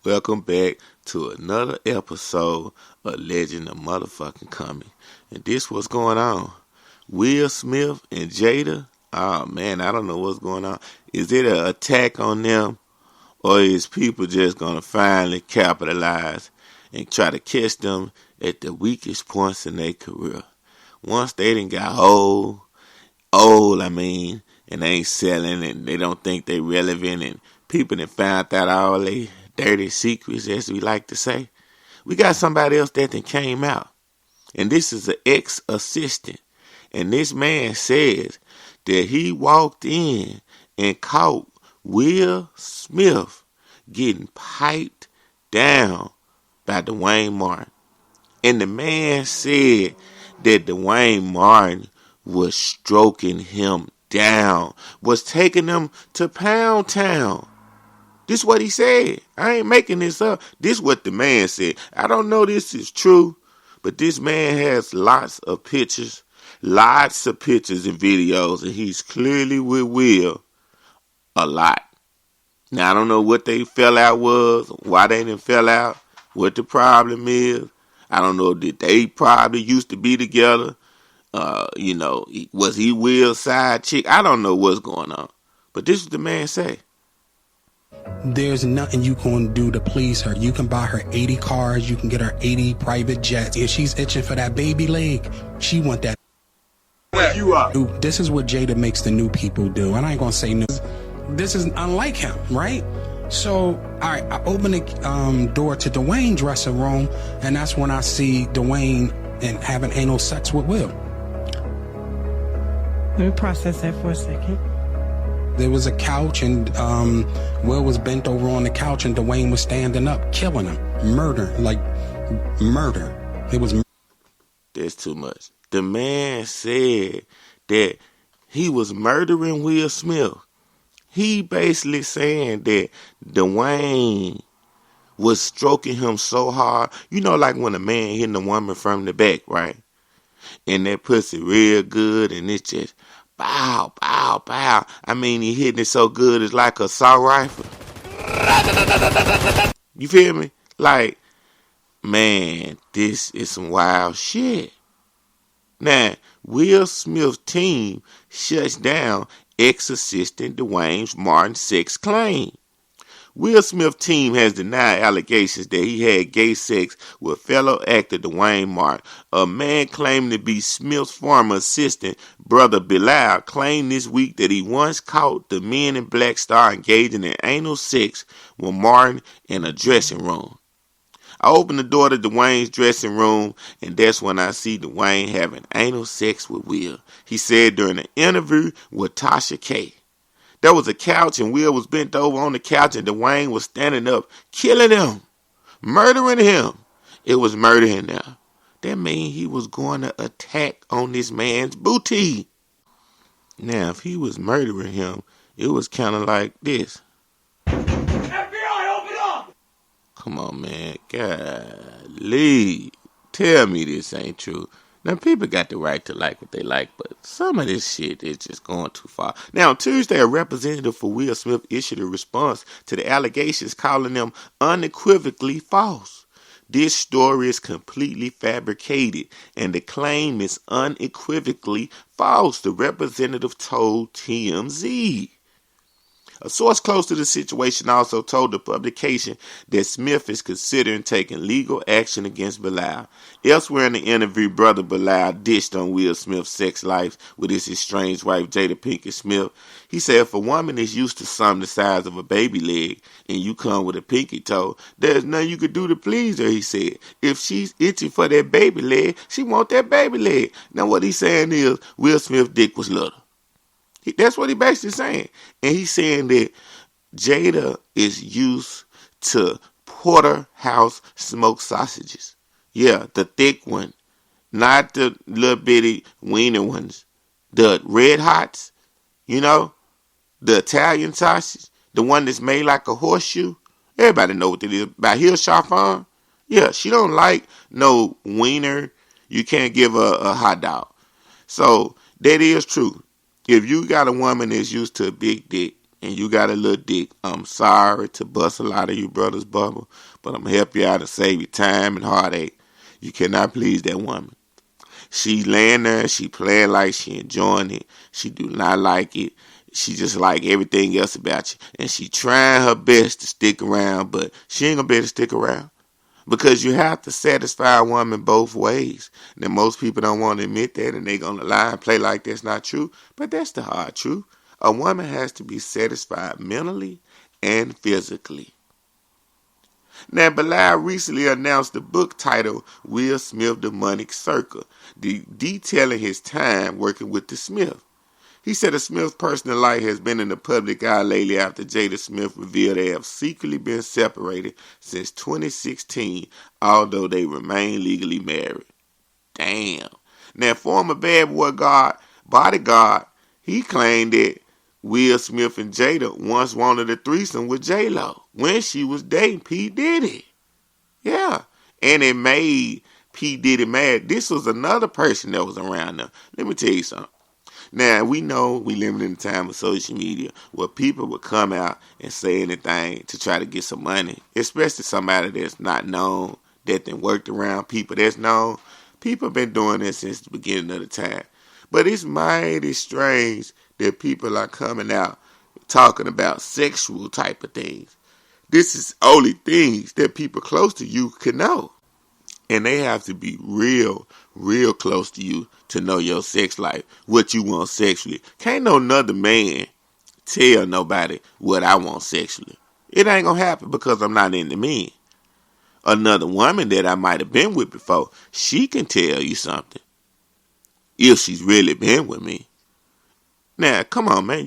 Welcome back to another episode of Legend of Motherfucking Coming. And this what's going on. Will Smith and Jada, oh man, I don't know what's going on. Is it an attack on them? Or is people just going to finally capitalize and try to catch them at the weakest points in their career? Once they done got old, and they ain't selling and they don't think they relevant and people done found out all they dirty secrets, as we like to say. We got somebody else that done came out. And this is an ex-assistant. And this man says that he walked in and caught Will Smith getting piped down by Duane Martin. And the man said that Duane Martin was stroking him down, was taking him to Pound Town. This is what he said. I ain't making this up. This is what the man said. I don't know this is true, but this man has lots of pictures and videos, and he's clearly with Will a lot. Now, I don't know what they fell out was, why they didn't fell out, what the problem is. I don't know, did they probably used to be together? Was he Will's side chick? I don't know what's going on. But this is the man say. There's nothing you can do to please her. You can buy her 80 cars. You can get her 80 private jets. If she's itching for that baby leg, she want that. Where you are. This is what Jada makes the new people do. And I ain't going to say new. This is unlike him, right? So, all right, I open the door to Duane's dressing room, and that's when I see Duane and having anal sex with Will. Let me process that for a second. There was a couch, and Will was bent over on the couch, and Duane was standing up, killing him. Murder. It was. That's too much. The man said that he was murdering Will Smith. He basically saying that Duane was stroking him so hard. You know, like when a man hitting a woman from the back, right? And that pussy real good, and it's just bow, bow, bow. I mean, he hitting it so good, it's like a assault rifle. You feel me? Like, man, this is some wild shit. Now, Will Smith's team shuts down ex-assistant Duane Martin's sex claim. Will Smith's team has denied allegations that he had gay sex with fellow actor Duane Martin. A man claiming to be Smith's former assistant, brother Bilal, claimed this week that he once caught the Men in Black star engaging in anal sex with Martin in a dressing room. I opened the door to Duane's dressing room, and that's when I see Duane having anal sex with Will. He said during an interview with Tasha K. There was a couch, and Will was bent over on the couch, and Duane was standing up, killing him, murdering him. It was murdering him. That means he was going to attack on this man's booty. Now, if he was murdering him, it was kind of like this. FBI, open up! Come on, man. Golly. Tell me this ain't true. Now, people got the right to like what they like, but some of this shit is just going too far. Now, on Tuesday, a representative for Will Smith issued a response to the allegations, calling them unequivocally false. This story is completely fabricated, and the claim is unequivocally false, the representative told TMZ. A source close to the situation also told the publication that Smith is considering taking legal action against Bilal. Elsewhere in the interview, brother Bilal dished on Will Smith's sex life with his estranged wife Jada Pinkett Smith. He said if a woman is used to something the size of a baby leg and you come with a pinky toe, there's nothing you could do to please her, he said. If she's itching for that baby leg, she want that baby leg. Now what he's saying is Will Smith's dick was little. That's what he basically saying. And he's saying that Jada is used to porterhouse smoked sausages. Yeah, the thick one. Not the little bitty wiener ones. The red hots, the Italian sausage. The one that's made like a horseshoe. Everybody know what it is. By Hillshire Farm. Yeah, she don't like no wiener. You can't give her a hot dog. So, that is true. If you got a woman that's used to a big dick and you got a little dick, I'm sorry to bust a lot of you brothers' bubble, but I'm gonna help you out and save you time and heartache. You cannot please that woman. She laying there, she playing like she enjoying it. She do not like it. She just like everything else about you. And she trying her best to stick around, but she ain't gonna be able to stick around. Because you have to satisfy a woman both ways. Now, most people don't want to admit that, and they gonna lie and play like that's not true. But that's the hard truth. A woman has to be satisfied mentally and physically. Now, Bilal recently announced the book titled Will Smith Demonic Circle, detailing his time working with the Smith. He said the Smith's personal life has been in the public eye lately after Jada Smith revealed they have secretly been separated since 2016, although they remain legally married. Damn. Now, former Bad Boy bodyguard, he claimed that Will Smith and Jada once wanted a threesome with J-Lo when she was dating P. Diddy. Yeah. And it made P. Diddy mad. This was another person that was around them. Let me tell you something. Now, we know we live in the time of social media where people would come out and say anything to try to get some money, especially somebody that's not known, that then worked around people that's known. People have been doing this since the beginning of the time. But it's mighty strange that people are coming out talking about sexual type of things. This is only things that people close to you can know. And they have to be real close to you to know your sex life, what you want sexually. Can't no another man tell nobody what I want sexually. It ain't gonna happen because I'm not into men. Another woman that I might have been with before, she can tell you something if she's really been with me. Now, come on, man.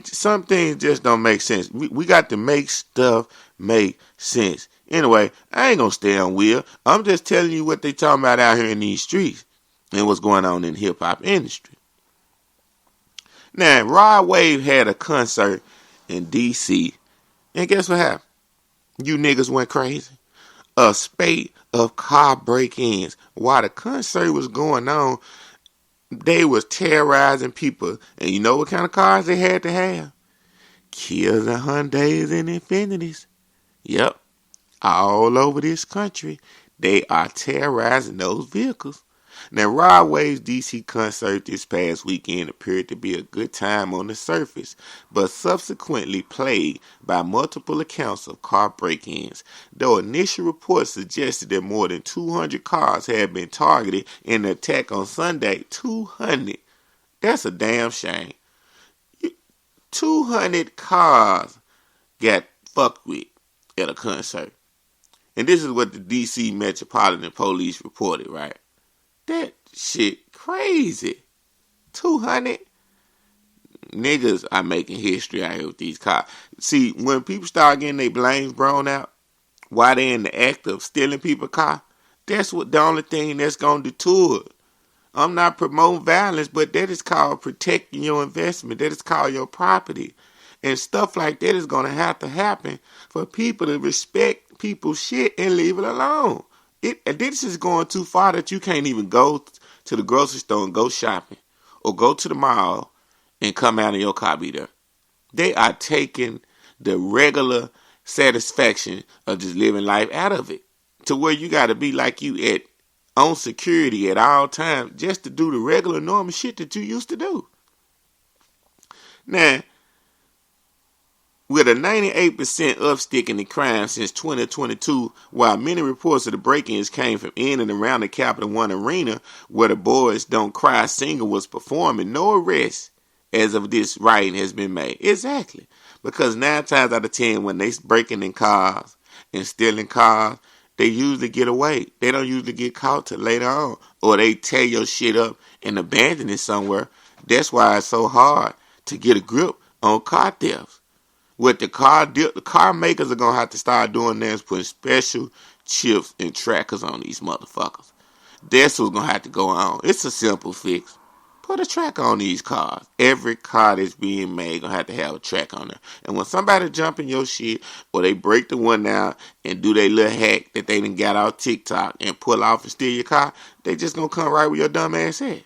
Some things just don't make sense. We got to make stuff make sense. Anyway, I ain't gonna stay on Will. I'm just telling you what they talking about out here in these streets and what's going on in the hip hop industry. Now, Rod Wave had a concert in DC, and guess what happened? You niggas went crazy. A spate of car break-ins. While the concert was going on, they was terrorizing people. And you know what kind of cars they had to have? Kias and Hyundais and Infinities. Yep. All over this country, they are terrorizing those vehicles. Now, Rod Wave's DC concert this past weekend appeared to be a good time on the surface, but subsequently plagued by multiple accounts of car break-ins, though initial reports suggested that more than 200 cars had been targeted in the attack on Sunday. 200. That's a damn shame. 200 cars got fucked with at a concert. And this is what the DC Metropolitan Police reported, right? That shit crazy. 200 niggas are making history out here with these cars. See, when people start getting their blames blown out while they're in the act of stealing people's car, that's what the only thing that's going to deter it. I'm not promoting violence, but that is called protecting your investment. That is called your property. And stuff like that is going to happen for people to respect people's shit and leave it alone. This is going too far that you can't even go to the grocery store and go shopping or go to the mall and come out and your car be there. They are taking the regular satisfaction of just living life out of it to where you got to be like you on security at all times just to do the regular normal shit that you used to do. Now, with a 98% upstick in the crime since 2022, while many reports of the break-ins came from in and around the Capital One Arena where the Boys Don't Cry single was performing, no arrest as of this writing has been made. Exactly. Because 9 times out of 10 when they breaking in cars and stealing cars, they usually get away. They don't usually get caught till later on. Or they tear your shit up and abandon it somewhere. That's why it's so hard to get a grip on car thefts. What the car makers are going to have to start doing now is putting special chips and trackers on these motherfuckers. That's what's going to have to go on. It's a simple fix. Put a tracker on these cars. Every car that's being made going to have a track on there. And when somebody jump in your shit or they break the one out and do their little hack that they done got off TikTok and pull off and steal your car, they just going to come right where your dumb ass at.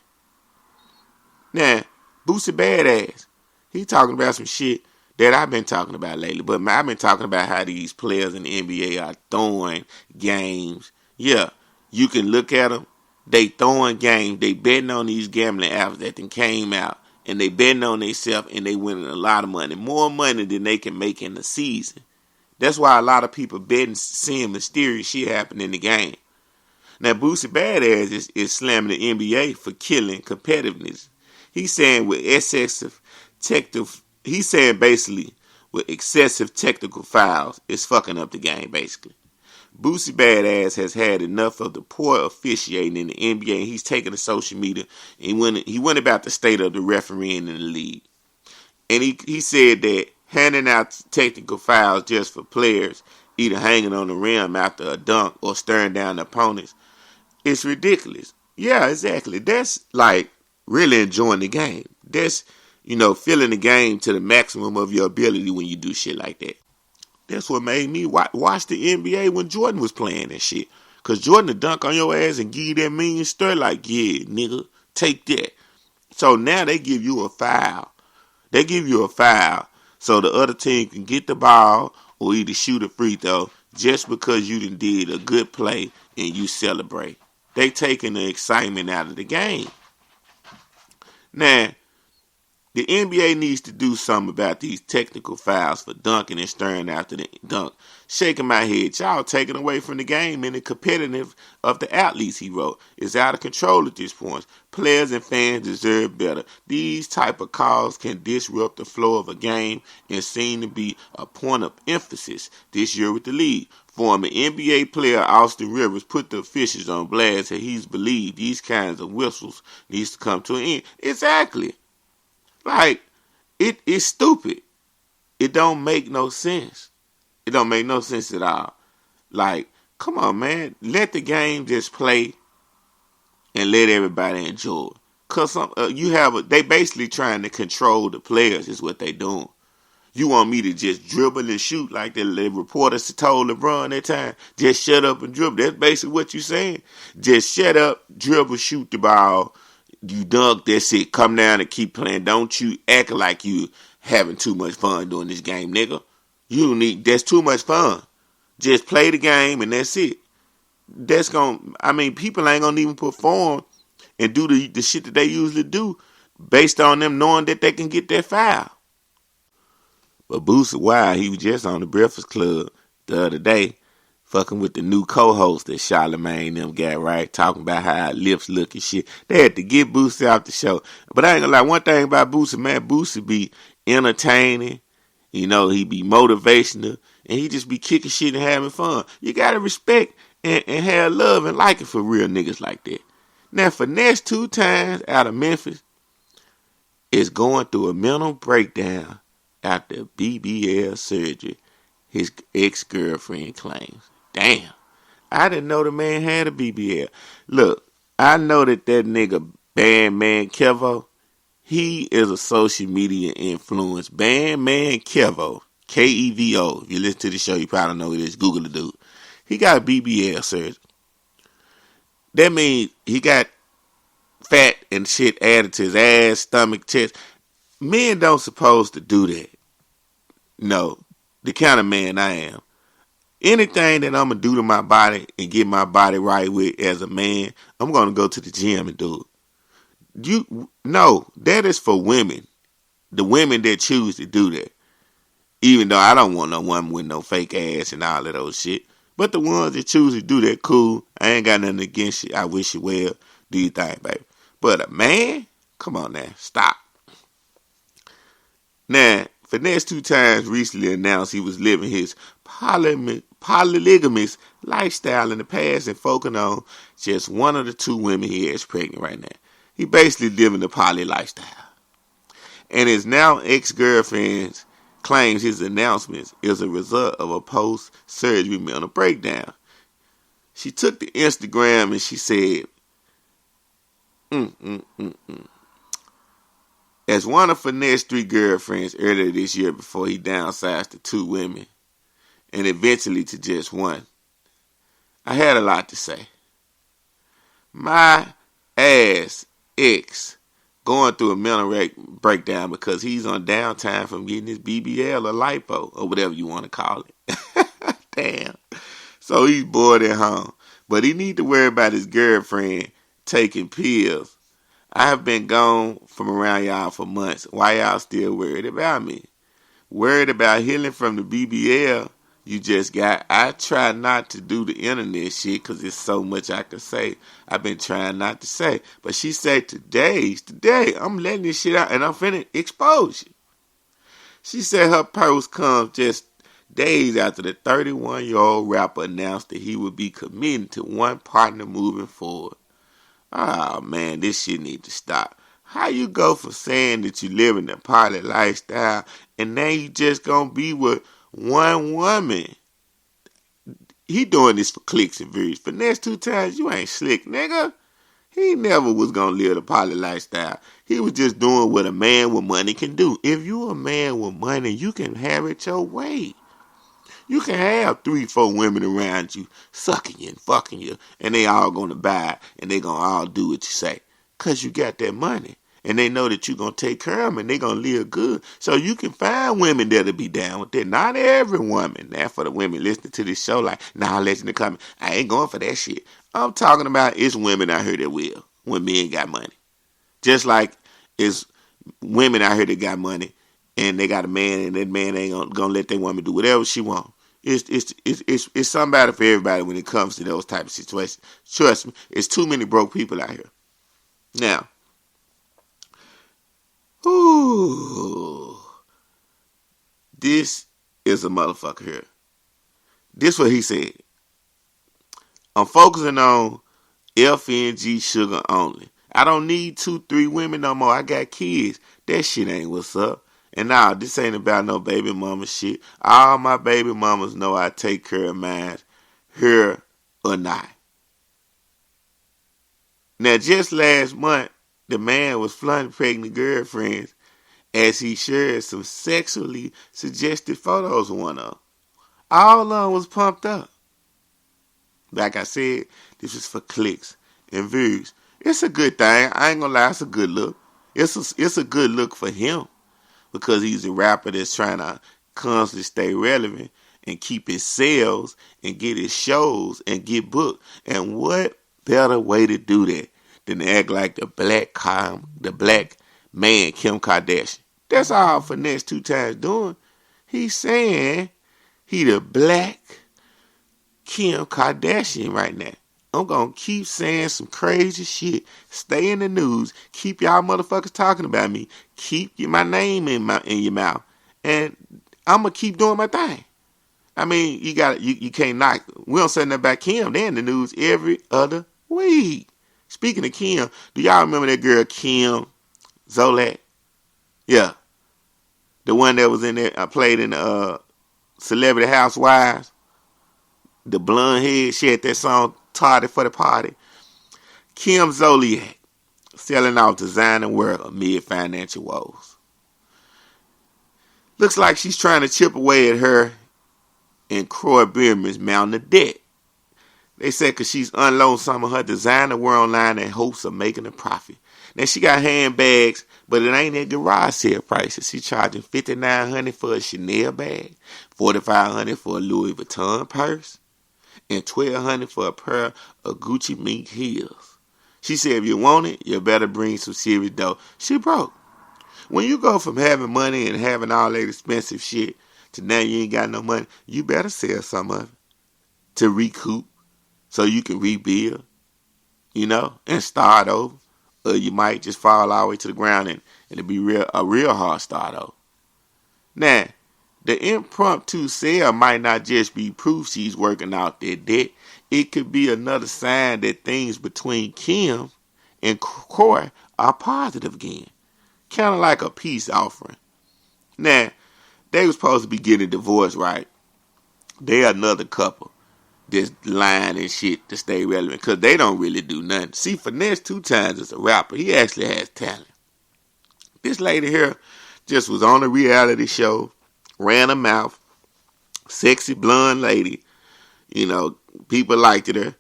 Now, Boosie Badass, he talking about some shit that I've been talking about lately. But I've been talking about how these players in the NBA are throwing games. Yeah, you can look at them. They throwing games. They betting on these gambling apps that then came out. And they betting on themselves and they winning a lot of money. More money than they can make in the season. That's why a lot of people betting seeing mysterious shit happen in the game. Now, Boosie Badass is slamming the NBA for killing competitiveness. He's saying with excessive technical, he's saying basically with excessive technical fouls, it's fucking up the game basically. Boosie Badass has had enough of the poor officiating in the NBA, and he's taken to social media and he went about the state of the refereeing in the league. And he said that handing out technical fouls just for players, either hanging on the rim after a dunk or staring down the opponents, it's ridiculous. Yeah, exactly. That's like really enjoying the game. That's, feeling the game to the maximum of your ability when you do shit like that. That's what made me watch the NBA when Jordan was playing and shit. Because Jordan would dunk on your ass and give you that mean stare like, yeah, nigga, take that. So now they give you a foul. They give you a foul so the other team can get the ball or either shoot a free throw just because you done did a good play and you celebrate. They taking the excitement out of the game. Now, the NBA needs to do something about these technical fouls for dunking and staring after the dunk. Shaking my head. Y'all taking away from the game and the competitive of the athletes, he wrote. It's out of control at this point. Players and fans deserve better. These type of calls can disrupt the flow of a game and seem to be a point of emphasis this year with the league. Former NBA player Austin Rivers put the officials on blast that he's believed these kinds of whistles needs to come to an end. Exactly. Like, it's stupid. It don't make no sense. It don't make no sense at all. Like, come on, man. Let the game just play and let everybody enjoy it. Because they basically trying to control the players is what they doing. You want me to just dribble and shoot like the reporters told LeBron that time? Just shut up and dribble. That's basically what you're saying. Just shut up, dribble, shoot the ball. You dunk, that's it. Come down and keep playing. Don't you act like you having too much fun doing this game, nigga. That's too much fun. Just play the game and that's it. People ain't gonna even perform and do the shit that they usually do based on them knowing that they can get that foul. But Boosie, he was just on the Breakfast Club the other day, fucking with the new co-host that Charlamagne them got, right? Talking about how our lips look and shit. They had to get Boosie off the show. But I ain't gonna lie, one thing about Boosie, man, Boosie be entertaining. He be motivational. And he just be kicking shit and having fun. You gotta respect and have love and like it for real niggas like that. Now, Finesse 2 times out of Memphis is going through a mental breakdown after BBL surgery his ex-girlfriend claims. Damn. I didn't know the man had a BBL. Look, I know that nigga Bandman Kevo, he is a social media influence. Bandman Kevo, Kevo. If you listen to the show, you probably know who it is. Google the dude. He got a BBL surgery. That means he got fat and shit added to his ass, stomach, chest. Men don't supposed to do that. No, the kind of man I am. Anything that I'm going to do to my body and get my body right with as a man, I'm going to go to the gym and do it. No, that is for women. The women that choose to do that. Even though I don't want no woman with no fake ass and all of those shit. But the ones that choose to do that, cool. I ain't got nothing against you. I wish you well. Do your thing, baby. But a man? Come on now. Stop. Now, Finesse 2 times recently announced he was living his polygamous lifestyle in the past and focusing on just one of the 2 women he has pregnant right now. He basically living the poly lifestyle. And his now ex-girlfriend claims his announcements is a result of a post-surgery mental breakdown. She took to Instagram and she said, As one of Finesse's 3 girlfriends earlier this year before he downsized to 2 women and eventually to just 1, I had a lot to say. My ass ex going through a mental breakdown because he's on downtime from getting his BBL or lipo or whatever you want to call it. Damn. So he's bored at home. But he need to worry about his girlfriend taking pills. I have been gone from around y'all for months. Why y'all still worried about me? Worried about healing from the BBL you just got. I try not to do the internet shit because there's so much I can say. I've been trying not to say. But she said today, I'm letting this shit out and I'm finna expose you. She said her post comes just days after the 31-year-old rapper announced that he would be committing to one partner moving forward. Oh man, this shit need to stop. How you go from saying that you live in a party lifestyle and now you just gonna be with one woman? He doing this for clicks and views. Finesse 2 times, you ain't slick, nigga. He never was gonna live the poly lifestyle. He was just doing what a man with money can do. If you a man with money, you can have it your way. You can have 3-4 women around you, sucking you and fucking you, and they all gonna buy, and they gonna all do what you say. Cause you got that money. And they know that you gonna take care of them, and they gonna live good. So you can find women that'll be down with that. Not every woman. Now for the women listening to this show, like, nah, listen to comment. I ain't going for that shit. I'm talking about it's women out here that will, when men got money. Just like it's women out here that got money, and they got a man, and that man ain't gonna let that woman do whatever she want. It's somebody for everybody when it comes to those type of situations. Trust me, it's too many broke people out here. Now, this is a motherfucker here. This what he said. I'm focusing on FNG sugar only. I don't need 2-3 women no more. I got kids. That shit ain't what's up. And nah, this ain't about no baby mama shit. All my baby mamas know I take care of mine, here or not. Now, just last month, the man was flaunting pregnant girlfriends as he shared some sexually suggestive photos with one of them. All of them was pumped up. Like I said, this is for clicks and views. It's a good thing. I ain't gonna lie, it's a good look. It's a good look for him because he's a rapper that's trying to constantly stay relevant and keep his sales and get his shows and get booked. And what better way to do that than to act like the black man Kim Kardashian? That's all Finesse 2 times doing. He's saying he the black Kim Kardashian right now. I'm going to keep saying some crazy shit. Stay in the news. Keep y'all motherfuckers talking about me. Keep my name in your mouth. And I'm going to keep doing my thing. I mean, you can't knock. We don't say nothing about Kim. They're in the news every other week. Speaking of Kim, do y'all remember that girl Kim Zolak? Yeah. The one that was in there, played in Celebrity Housewives. The blonde head, she had that song, Tardy for the Party. Kim Zolak, selling off designer world amid financial woes. Looks like she's trying to chip away at her and Croy Bierman's mountain of debt. They said because she's unloading some of her designer wear online in hopes of making a profit. Now she got handbags, but it ain't at garage sale prices. She's charging $5,900 for a Chanel bag, $4,500 for a Louis Vuitton purse, and $1,200 for a pair of Gucci mink heels. She said if you want it, you better bring some serious dough. She broke. When you go from having money and having all that expensive shit to now you ain't got no money, you better sell some of it to recoup so you can rebuild, and start over. Or you might just fall all the way to the ground and it'll be a real hard start over. Now, the impromptu sale might not just be proof she's working out that debt. It could be another sign that things between Kim and Croy are positive again. Kind of like a peace offering. Now, they was supposed to be getting divorced, right? They another couple that's lying and shit to stay relevant because they don't really do nothing. See, Finesse 2 times is a rapper. He actually has talent. This lady here just was on a reality show, ran her mouth, sexy blonde lady. People liked her.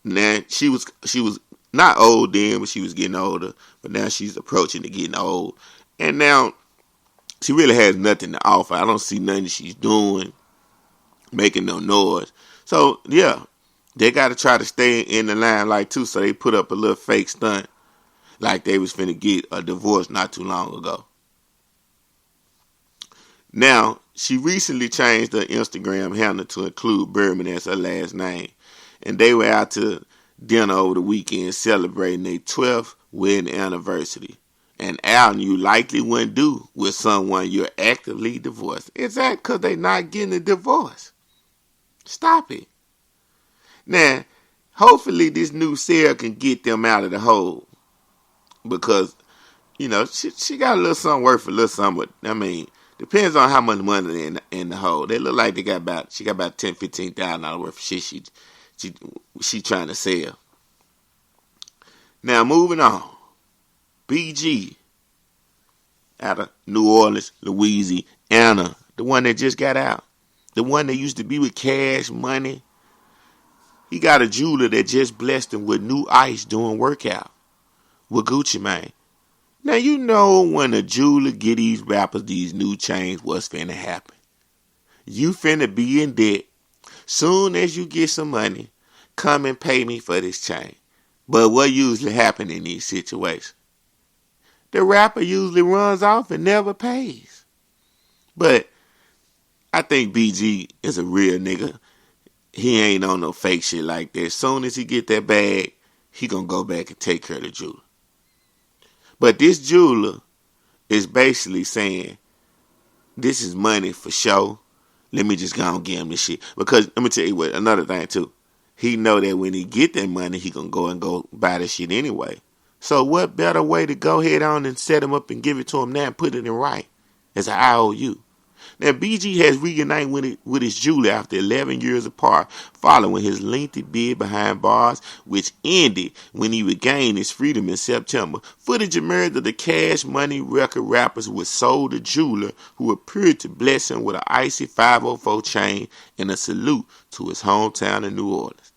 Now she was not old then, but she was getting older. But now she's approaching to getting old. And now she really has nothing to offer. I don't see nothing she's doing, making no noise. So, yeah, they got to try to stay in the limelight too, so they put up a little fake stunt like they was finna get a divorce not too long ago. Now, she recently changed her Instagram handle to include Birdman as her last name, and they were out to dinner over the weekend celebrating their 12th wedding anniversary. An album you likely wouldn't do with someone you're actively divorced. It's that because they not getting a divorce. Stop it. Now, hopefully this new sale can get them out of the hole. Because, you know, she got a little something worth a little something. But, I mean, depends on how much money in the hole. They look like she got about $10,000-$15,000 worth of shit she trying to sell. Now, moving on. BG out of New Orleans, Louisiana. The one that just got out. The one that used to be with Cash Money. He got a jeweler that just blessed him with new ice doing workout with Gucci Mane. Now you know when a jeweler get these rappers these new chains, what's finna happen. You finna be in debt. Soon as you get some money, come and pay me for this chain. But what usually happen in these situations? The rapper usually runs off and never pays. But I think BG is a real nigga. He ain't on no fake shit like that. As soon as he get that bag, he gonna go back and take care of the jeweler. But this jeweler is basically saying, this is money for show. Let me just go and give him this shit. Because let me tell you what, another thing too. He know that when he get that money, he gonna go buy this shit anyway. So what better way to go ahead on and set him up and give it to him now and put it in right as an IOU. Now, BG has reunited with his jeweler after 11 years apart following his lengthy bid behind bars, which ended when he regained his freedom in September. Footage emerged of the Cash Money record rappers who sold the jeweler who appeared to bless him with an icy 504 chain and a salute to his hometown in New Orleans.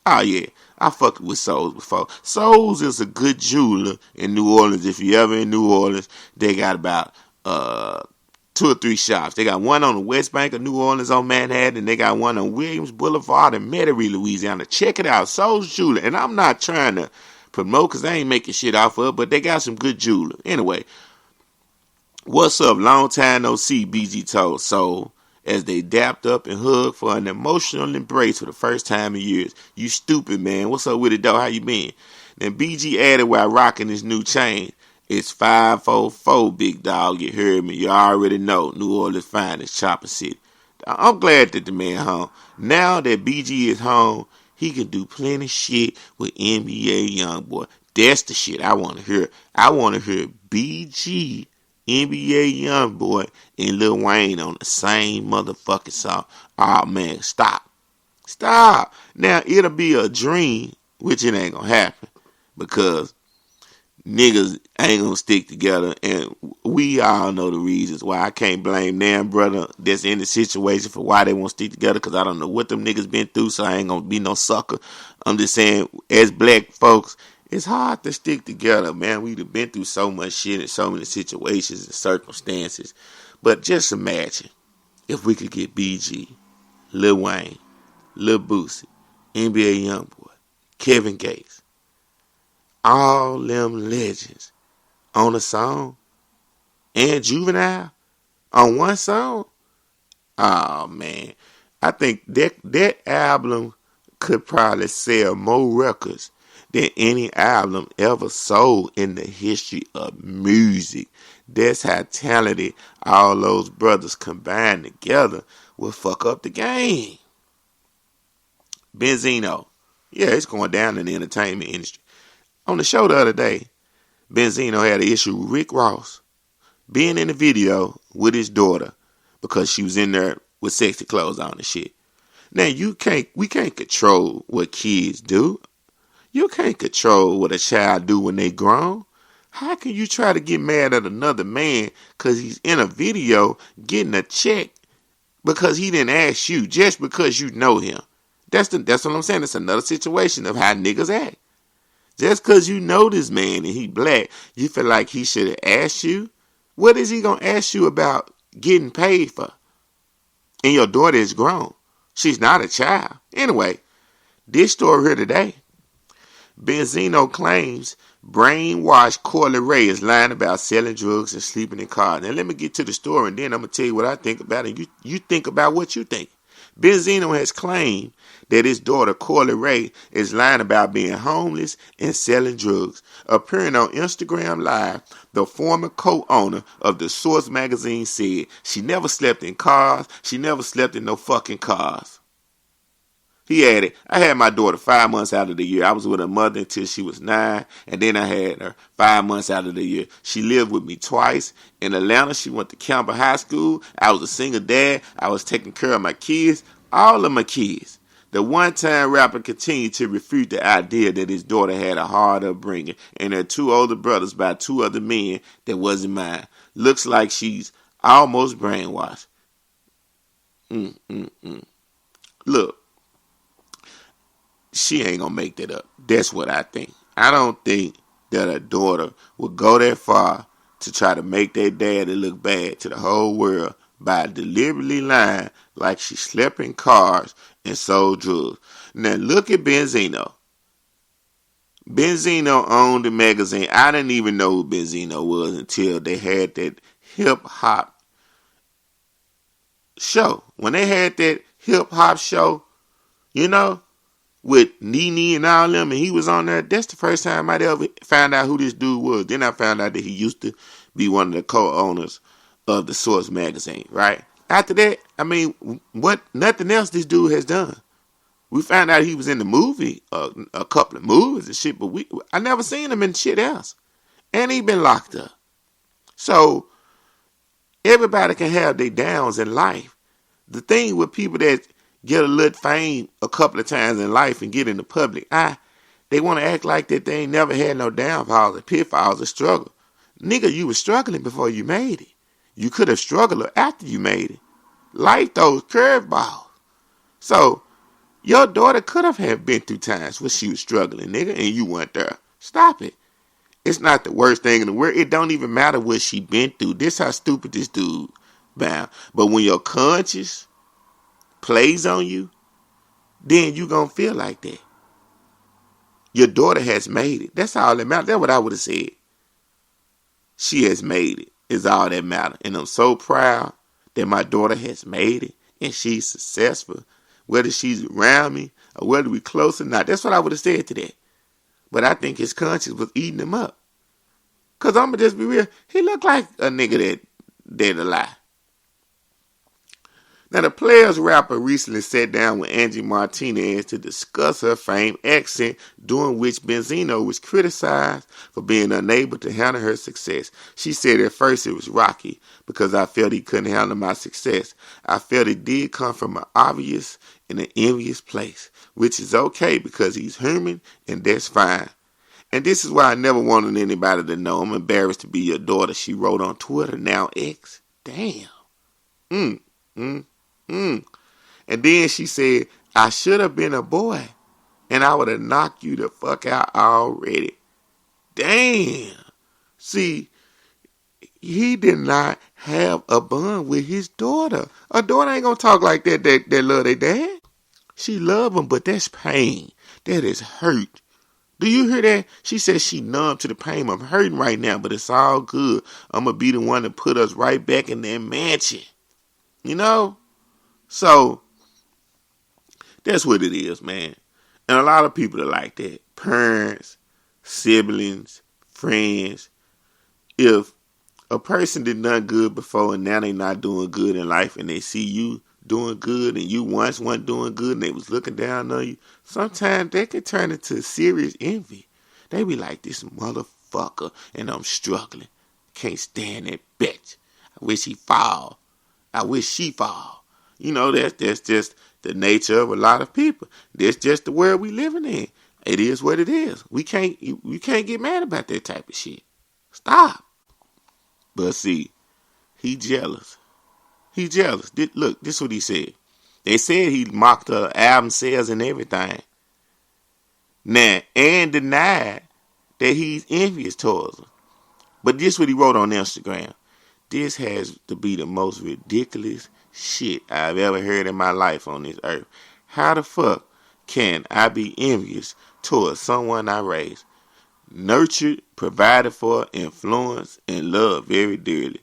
Oh, yeah. I fucked with Souls before. Souls is a good jeweler in New Orleans. If you ever in New Orleans, they got about 2 or 3 shops. They got one on the West Bank of New Orleans on Manhattan, and they got one on Williams Boulevard in Metairie, Louisiana. Check it out, Souls Jeweler. And I'm not trying to promote because I ain't making shit off of it, but they got some good jeweler. Anyway, what's up? Long time no see, BG told Soul as they dapped up and hugged for an emotional embrace for the first time in years. You stupid, man. What's up with it, though? How you been? Then BG added while rocking his new chain, it's 544, big dog. You heard me. You already know. New Orleans finest, Chopper City. I'm glad that the man home. Now that BG is home, he can do plenty shit with NBA Youngboy. That's the shit I want to hear. I want to hear BG, NBA Youngboy, and Lil Wayne on the same motherfucking song. Oh, man, stop. Stop. Now, it'll be a dream, which it ain't going to happen because niggas ain't gonna stick together, and we all know the reasons why. I can't blame them, brother, that's in the situation for why they won't stick together, because I don't know what them niggas been through, so I ain't gonna be no sucker. I'm just saying, as black folks, it's hard to stick together, man. We've been through so much shit in so many situations and circumstances. But just imagine if we could get BG, Lil Wayne, Lil Boosie, NBA Youngboy, Kevin Gates, all them legends on a song, and Juvenile on one song. Oh, man. I think that album could probably sell more records than any album ever sold in the history of music. That's how talented all those brothers combined together will fuck up the game. Benzino. Yeah, it's going down in the entertainment industry. On the show the other day, Benzino had an issue with Rick Ross being in the video with his daughter because she was in there with sexy clothes on and shit. Now, we can't control what kids do. You can't control what a child do when they grown. How can you try to get mad at another man because he's in a video getting a check because he didn't ask you just because you know him? That's what I'm saying. It's another situation of how niggas act. Just because you know this man and he black, you feel like he should have asked you? What is he going to ask you about getting paid for? And your daughter is grown. She's not a child. Anyway, this story here today. Benzino claims brainwashed Corley Ray is lying about selling drugs and sleeping in cars. Now let me get to the story and then I'm going to tell you what I think about it. You think about what you think. Benzino has claimed that his daughter Corley Ray is lying about being homeless and selling drugs. Appearing on Instagram Live, the former co-owner of the Source magazine said she never slept in cars. She never slept in no fucking cars. He added, I had my daughter 5 months out of the year. I was with her mother until she was 9, and then I had her 5 months out of the year. She lived with me twice. In Atlanta, she went to Campbell High School. I was a single dad. I was taking care of my kids, all of my kids. The one-time rapper continued to refute the idea that his daughter had a hard upbringing and had 2 older brothers by 2 other men that wasn't mine. Looks like she's almost brainwashed. Look. She ain't gonna make that up. That's what I think. I don't think that a daughter would go that far to try to make their daddy look bad to the whole world by deliberately lying like she slept in cars and sold drugs. Now look at Benzino. Benzino owned the magazine. I didn't even know who Benzino was until they had that hip hop show. When they had that hip hop show, you know, with Nene and all them, and he was on there. That's the first time I ever found out who this dude was. Then I found out that he used to be one of the co-owners of the Source magazine, right? After that, I mean, what? Nothing else this dude has done. We found out he was in the movie, a couple of movies and shit, but I never seen him in shit else. And he been locked up. So, everybody can have their downs in life. The thing with people that get a little fame a couple of times in life and get in the public eye, they want to act like that they ain't never had no downfalls or pitfalls or struggle. Nigga, you was struggling before you made it. You could have struggled after you made it. Life throws curveballs. So, your daughter could have been through times when she was struggling, nigga, and you weren't there. Stop it. It's not the worst thing in the world. It don't even matter what she been through. This how stupid this dude bound. But when your conscience plays on you, then you gonna feel like that. Your daughter has made it. That's all that matters. That's what I would have said. She has made it. Is all that matters. And I'm so proud that my daughter has made it and she's successful. Whether she's around me or whether we close or not. That's what I would have said to that. But I think his conscience was eating him up. Cause I'm gonna just be real. He looked like a nigga that a lie. Now, the Players rapper recently sat down with Angie Martinez to discuss her famed accent, during which Benzino was criticized for being unable to handle her success. She said at first it was rocky because I felt he couldn't handle my success. I felt it did come from an obvious and an envious place, which is okay because he's human and that's fine. And this is why I never wanted anybody to know I'm embarrassed to be your daughter, she wrote on Twitter, now X. Damn. And then she said, I should have been a boy and I would have knocked you the fuck out already. Damn. See, he did not have a bond with his daughter. A daughter ain't gonna talk like that love their dad. She love him, but that's pain. That is hurt. Do you hear that? She said she numb to the pain. I'm hurting right now, but it's all good. I'm gonna be the one to put us right back in that mansion. You know? So, that's what it is, man. And a lot of people are like that. Parents, siblings, friends. If a person did nothing good before and now they not doing good in life and they see you doing good and you once weren't doing good and they was looking down on you, sometimes they can turn into serious envy. They be like, this motherfucker and I'm struggling. Can't stand that bitch. I wish he fall. I wish she fall. You know, that's just the nature of a lot of people. That's just the world we living in. It is what it is. We can't get mad about that type of shit. Stop. But see, he jealous. He jealous. Look, this is what he said. They said he mocked her album sales and everything. Now, and denied that he's envious towards her. But this what he wrote on Instagram. This has to be the most ridiculous shit I've ever heard in my life on this earth. How the fuck can I be envious towards someone I raised, nurtured, provided for, influenced, and loved very dearly?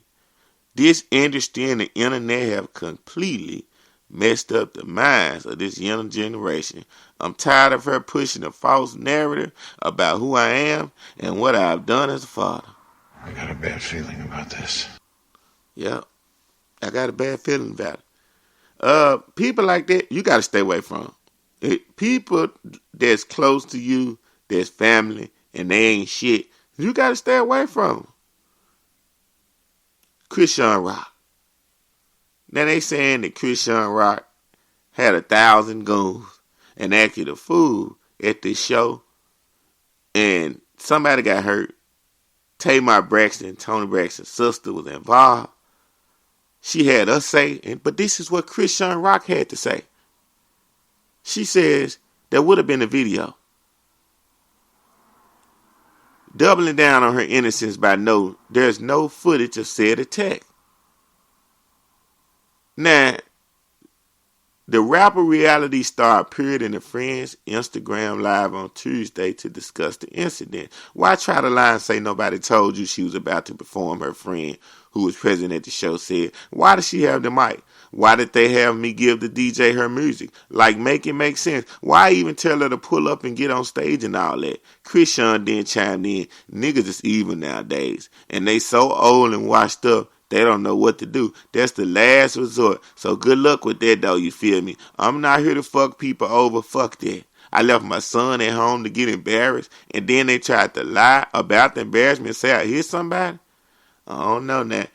This industry and the internet have completely messed up the minds of this young generation. I'm tired of her pushing a false narrative about who I am and what I've done as a father. I got a bad feeling about this. Yeah, I got a bad feeling about it. People like that, you got to stay away from. People that's close to you, that's family, and they ain't shit, you got to stay away from them. Christian Rock. Now they saying that Christian Rock had 1,000 goons and acted a fool at this show, and somebody got hurt. Tamar Braxton, Tony Braxton's sister, was involved. She had us say, but this is what Christian Rock had to say. She says there would have been a video. Doubling down on her innocence by there's no footage of said attack. Now, the rapper reality star appeared in a friend's Instagram live on Tuesday to discuss the incident. Why try to lie and say nobody told you she was about to perform? Her friend, who was present at the show, said. Why did she have the mic? Why did they have me give the DJ her music? Like, make it make sense. Why even tell her to pull up and get on stage and all that? Christian then chimed in. Niggas is evil nowadays, and they so old and washed up, they don't know what to do. That's the last resort. So good luck with that, though, you feel me? I'm not here to fuck people over. Fuck that. I left my son at home to get embarrassed, and then they tried to lie about the embarrassment and say I hit somebody? I don't know now.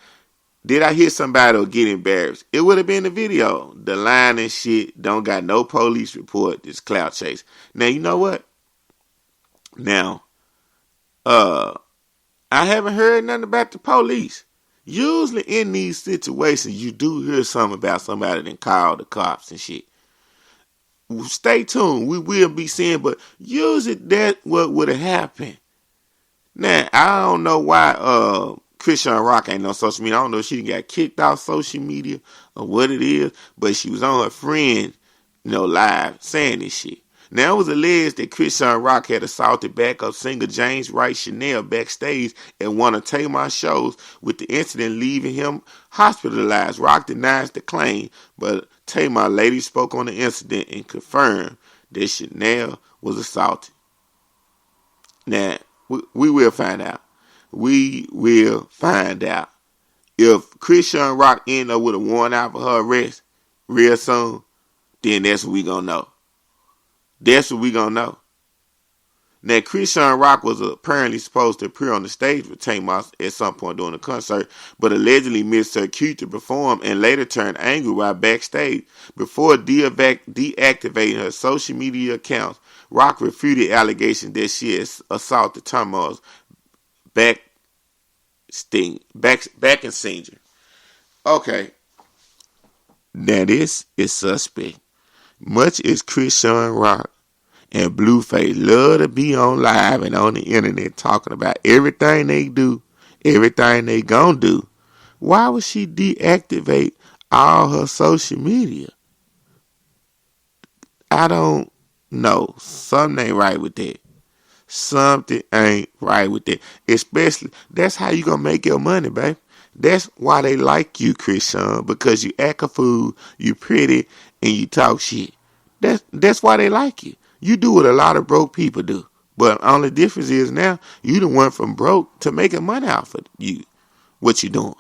Did I hit somebody or get embarrassed? It would have been the video. The line and shit don't got no police report. This clout chase. Now, you know what? Now, I haven't heard nothing about the police. Usually in these situations, you do hear something about somebody that called the cops and shit. Stay tuned. We will be seeing, but usually that's what would have happened. Now, I don't know why Christian Rock ain't on social media. I don't know if she got kicked off social media or what it is, but she was on her friend, live saying this shit. Now, it was alleged that Christian Rock had assaulted backup singer James Wright Chanel backstage at one of Tamar's shows, with the incident leaving him hospitalized. Rock denies the claim, but Tamar later spoke on the incident and confirmed that Chanel was assaulted. Now, we will find out. We will find out. If Christian Rock end up with a warrant out for her arrest real soon, then that's what we gonna know. That's what we gonna know. Now, Christian Rock was apparently supposed to appear on the stage with Tamar at some point during the concert, but allegedly missed her cue to perform and later turned angry while backstage. Before deactivating her social media accounts, Rock refuted allegations that she had assaulted Tamar's back and singer. Okay. Now, this is suspect. Much as Christian Rock and Blueface love to be on live and on the internet talking about everything they do, everything they gonna do, why would she deactivate all her social media? I don't know. Something ain't right with that. Something ain't right with that. Especially, that's how you gonna make your money, babe. That's why they like you, Christian, because you act a fool, you pretty, and you talk shit. That's why they like you. You do what a lot of broke people do. But only difference is now you done went from broke to making money out for you, what you doing.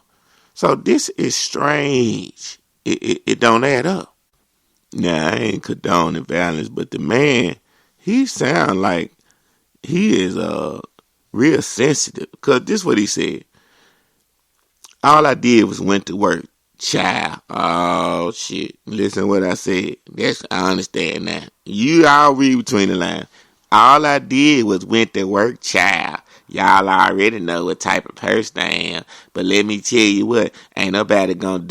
So this is strange. It don't add up. Now, I ain't condoning violence, but the man, he sound like he is real sensitive. Because this is what he said. All I did was went to work. Child. Oh, shit. Listen to what I said. I understand now. You all read between the lines. All I did was went to work, child. Y'all already know what type of person I am. But let me tell you what, ain't nobody gonna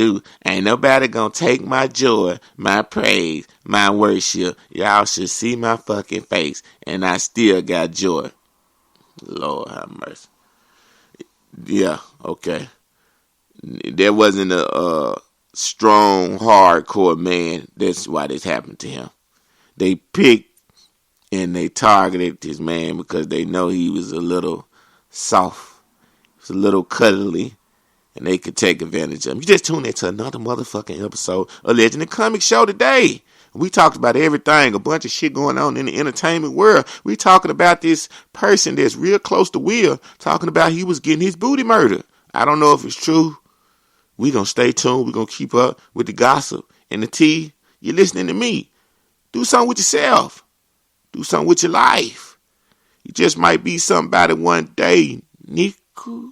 take my joy, my praise, my worship. Y'all should see my fucking face, and I still got joy. Lord have mercy. Yeah, okay. There wasn't a strong, hardcore man. That's why this happened to him. They picked and they targeted this man because they know he was a little soft, he was a little cuddly, and they could take advantage of him. You just tuned into another motherfucking episode of Legend and Comic Show today. We talked about everything, a bunch of shit going on in the entertainment world. We talking about this person that's real close to Will, talking about he was getting his booty murdered. I don't know if it's true. We gonna stay tuned. We gonna keep up with the gossip and the tea. You're listening to me. Do something with yourself. Do something with your life. You just might be somebody one day, Niku.